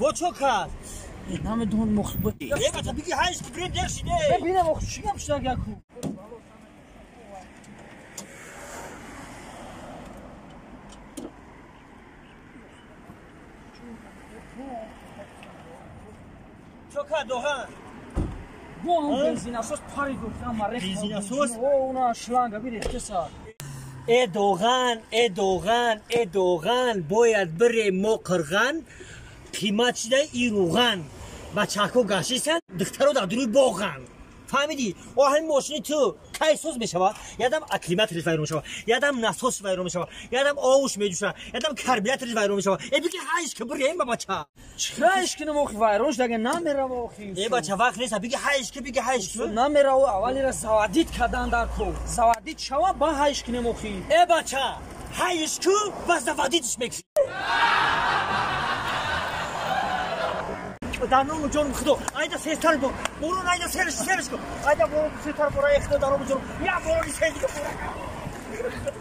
با چوکا همه دون مخبر بچه بگی هایش که بریم نکشیده ببینم آخه چی هم شده گکو چوکا دوغان Bu onun benzinasız paridur ama benzinasız o ona şlanga bir ihtisar. دوغان باید بره ما قرغان قیمت شده ایروغان با چاکو گاشیسن دخترو در دروی باغان فهمیدی؟ همین ماشین تو کایسوز میشود یادم اکلیماتش وایرون میشود یادم ناسوس وایرون میشود یادم آوش میجوشه یادم کربیاتش وایرون میشود بگی هایش که بریم بچه چرایش که نموخ وایرونش دیگه نمیره واخی بچه وقت نیست بگی هایش که نمیره و اولی را زوادیت کردن در کو زوادیت شوا با هایش که نموخی بچه هایش که با زوادیتش میکشی دانو جون خدو ایدا سیستال برو ایدا سرش کو ایدا برو سیستال برو اخدو دانو جون یا برو سیدی کو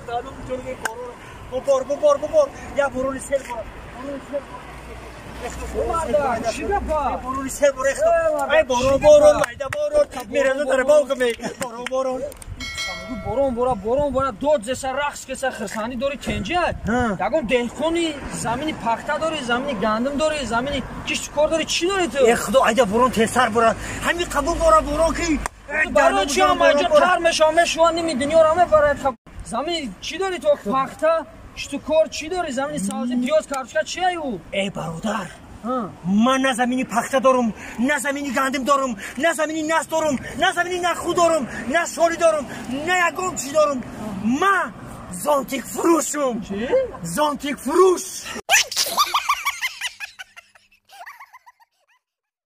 دانو جون برو یا برو سیل برو دود زسه رقص که سه خرسانی داری کنجد یکم دهکونی زمینی پخته داری زمینی گندم داری زمینی کشت کار داری چی داری تو؟ خدا ایده برون تسر برون همین قبول برون که برای چی هم اینجا تر مشوان نمیدونی و همه برای زمینی چی داری تو پخته کشت کار چی داری زمینی سازی پیاز کارچکا چی او؟ برادر من نه زمینی پخته دارم نه زمینی گندم دارم نه زمینی نس دارم نه زمینی نخو دارم نه شالی دارم نه یکم چی دارم من زانتیک فروشم چی؟ زانتیک فروش